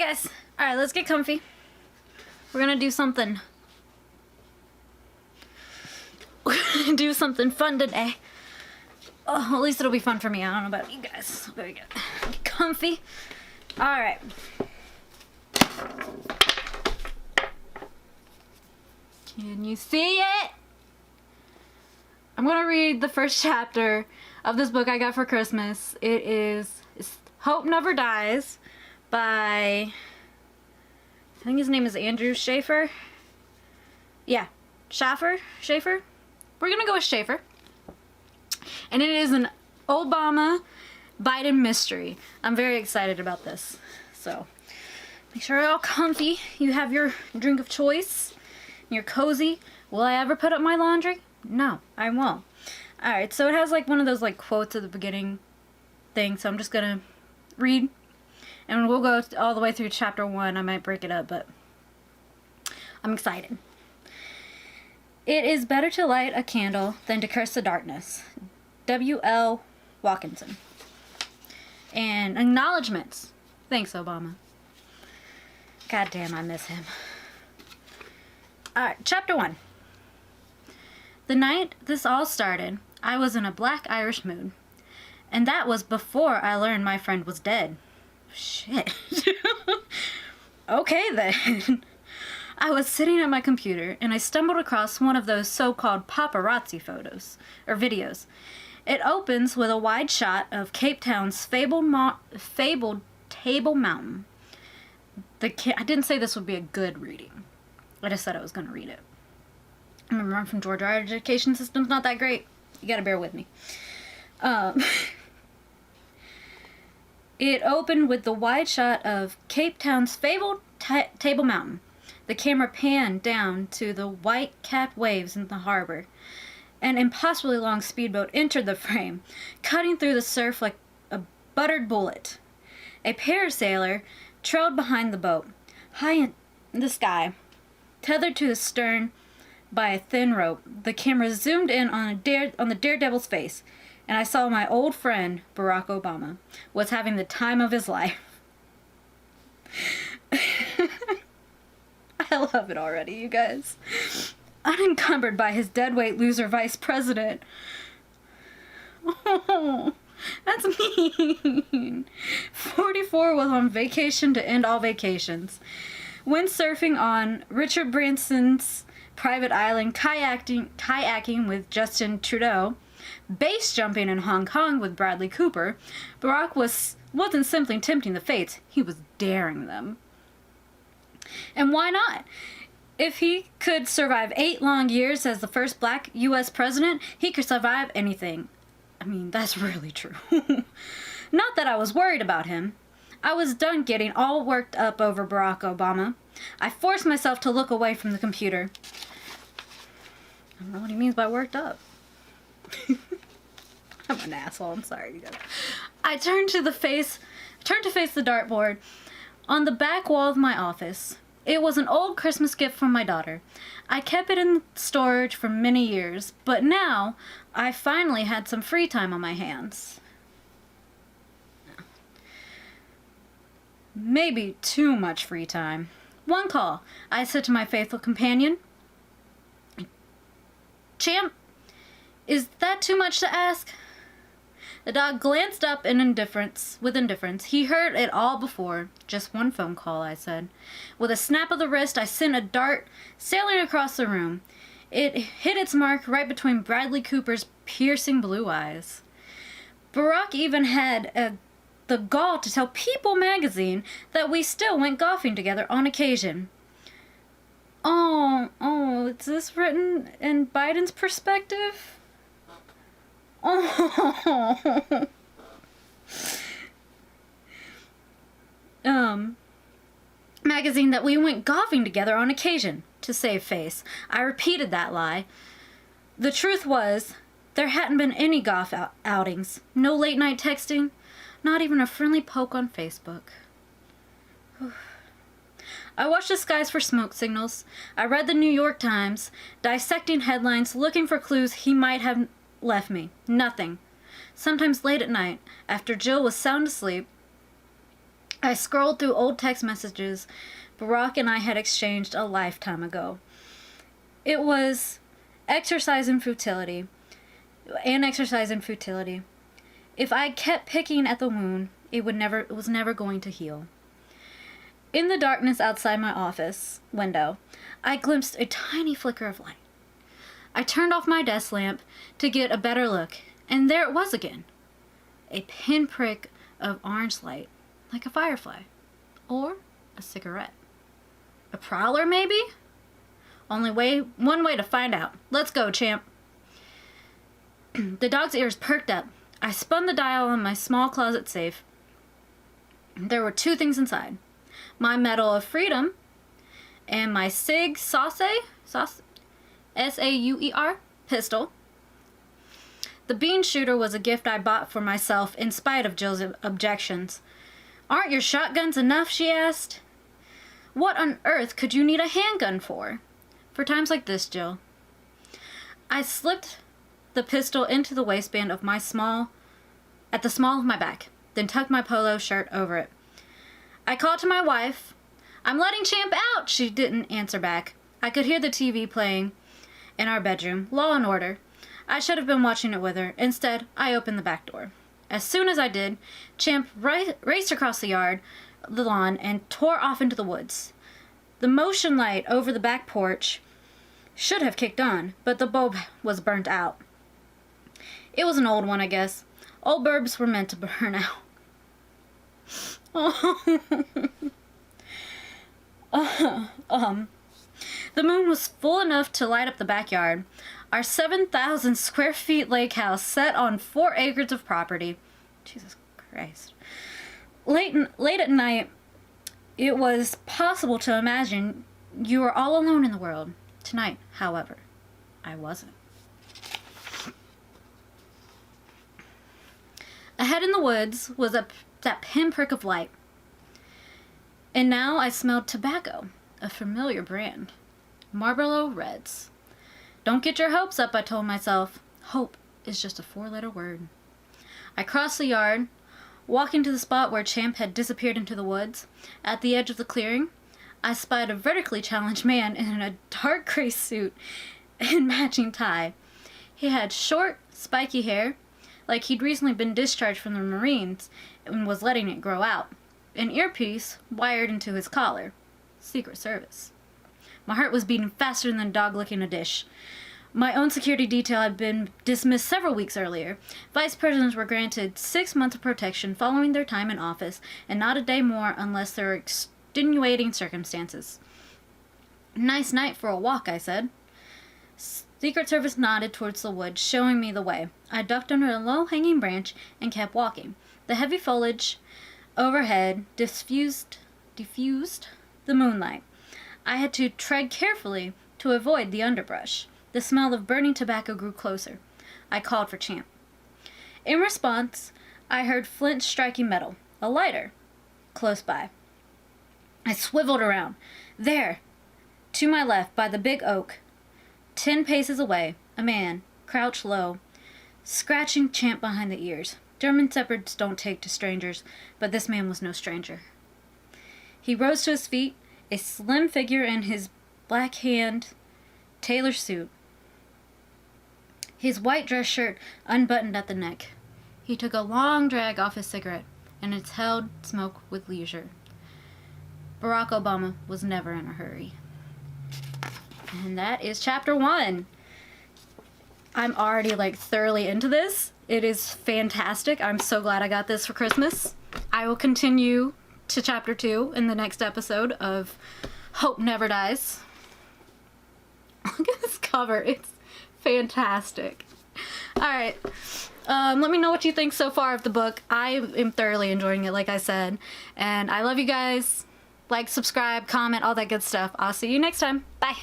guys. Alright, let's get comfy. We're gonna do something. We're gonna do something fun today. Oh, at least it'll be fun for me. I don't know about you guys. There we go. Get comfy. Alright. Can you see it? I'm gonna read the first chapter of this book I got for Christmas. It's Hope Never Dies by, I think his name is Andrew Shaffer. Yeah, Shaffer? We're gonna go with Shaffer. And it is an Obama-Biden mystery. I'm very excited about this. So, make sure you're all comfy. You have your drink of choice. You're cozy. Will I ever put up my laundry? No, I won't. Alright, so it has like one of those like quotes at the beginning thing, so I'm just gonna read. And we'll go all the way through chapter 1. I might break it up, but I'm excited. It is better to light a candle than to curse the darkness. W.L. Watkinson. And acknowledgements. Thanks, Obama. God damn, I miss him. Alright, chapter 1. The night this all started, I was in a black Irish mood. And that was before I learned my friend was dead. Shit. Okay then. I was sitting at my computer and I stumbled across one of those so-called paparazzi photos, or videos. It opens with a wide shot of Cape Town's fabled Table Mountain. I didn't say this would be a good reading. I just said I was going to read it. Remember, I'm from Georgia. Our education system's not that great. You gotta bear with me. It opened with the wide shot of Cape Town's fabled Table Mountain. The camera panned down to the white-capped waves in the harbor. An impossibly long speedboat entered the frame, cutting through the surf like a buttered bullet. A parasailer trailed behind the boat, high in the sky, tethered to the stern by a thin rope. The camera zoomed in on the daredevil's face, and I saw my old friend, Barack Obama, was having the time of his life. I love it already, you guys. Unencumbered by his deadweight loser vice president. Oh, that's mean. 44 was on vacation to end all vacations. Windsurfing on Richard Branson's private island, kayaking with Justin Trudeau, base jumping in Hong Kong with Bradley Cooper, Barack wasn't simply tempting the fates, he was daring them. And why not? If he could survive 8 long years as the first black U.S. president, he could survive anything. I mean, that's really true. Not that I was worried about him. I was done getting all worked up over Barack Obama. I forced myself to look away from the computer. I don't know what he means by worked up. I'm an asshole. I'm sorry, you guys. I turned to face the dartboard on the back wall of my office. It was an old Christmas gift from my daughter. I kept it in storage for many years, but now I finally had some free time on my hands. Maybe too much free time. One call, I said to my faithful companion. Champ, is that too much to ask? The dog glanced up with indifference. He heard it all before. Just one phone call, I said. With a snap of the wrist, I sent a dart sailing across the room. It hit its mark right between Bradley Cooper's piercing blue eyes. Barack even had the gall to tell People magazine that we still went golfing together on occasion. Oh, is this written in Biden's perspective? Oh. Magazine that we went golfing together on occasion, to save face. I repeated that lie. The truth was, there hadn't been any golf outings, no late night texting, not even a friendly poke on Facebook. I watched the skies for smoke signals. I read the New York Times, dissecting headlines, looking for clues he might have left me. Nothing. Sometimes late at night, after Jill was sound asleep, I scrolled through old text messages Barack and I had exchanged a lifetime ago. It was exercise in futility. If I kept picking at the wound, it was never going to heal. In the darkness outside my office window, I glimpsed a tiny flicker of light. I turned off my desk lamp to get a better look, and there it was again. A pinprick of orange light, like a firefly. Or a cigarette. A prowler, maybe? One way to find out. Let's go, champ. The dog's ears perked up. I spun the dial on my small closet safe. There were 2 things inside. My Medal of Freedom and my Sig Sauer, S-A-U-E-R, pistol. The bean shooter was a gift I bought for myself in spite of Jill's objections. Aren't your shotguns enough, she asked. What on earth could you need a handgun for? For times like this, Jill. I slipped the pistol into the waistband of at the small of my back, then tucked my polo shirt over it. I called to my wife. I'm letting Champ out, she didn't answer back. I could hear the TV playing in our bedroom, Law and Order. I should have been watching it with her. Instead, I opened the back door. As soon as I did, Champ raced across the lawn, and tore off into the woods. The motion light over the back porch should have kicked on, but the bulb was burnt out. It was an old one, I guess. Old bulbs were meant to burn out. The moon was full enough to light up the backyard. Our 7,000 square feet lake house set on 4 acres of property. Jesus Christ. Late at night, it was possible to imagine you were all alone in the world. Tonight, however, I wasn't. Ahead in the woods was that pinprick of light. And now I smelled tobacco, a familiar brand. Marlboro Reds. Don't get your hopes up, I told myself. Hope is just a 4-letter word. I crossed the yard, walking to the spot where Champ had disappeared into the woods. At the edge of the clearing, I spied a vertically challenged man in a dark gray suit and matching tie. He had short, spiky hair, like he'd recently been discharged from the Marines and was letting it grow out. An earpiece wired into his collar. Secret Service. My heart was beating faster than a dog licking a dish. My own security detail had been dismissed several weeks earlier. Vice presidents were granted 6 months of protection following their time in office, and not a day more unless there were extenuating circumstances. Nice night for a walk, I said. Secret Service nodded towards the woods, showing me the way. I ducked under a low-hanging branch and kept walking. The heavy foliage overhead diffused the moonlight. I had to tread carefully to avoid the underbrush. The smell of burning tobacco grew closer. I called for Champ. In response, I heard flint striking metal. A lighter. Close by. I swiveled around. There, to my left, by the big oak, 10 paces away, a man, crouched low, scratching Champ behind the ears. German shepherds don't take to strangers, but this man was no stranger. He rose to his feet, a slim figure in his black hand tailor suit. His white dress shirt unbuttoned at the neck. He took a long drag off his cigarette and exhaled smoke with leisure. Barack Obama was never in a hurry. And that is chapter 1. I'm already thoroughly into this. It is fantastic. I'm so glad I got this for Christmas. I will continue to chapter 2 in the next episode of Hope Never Dies. Look at this cover. It's fantastic. Alright. Let me know what you think so far of the book. I am thoroughly enjoying it, like I said. And I love you guys. Like, subscribe, comment, all that good stuff. I'll see you next time. Bye.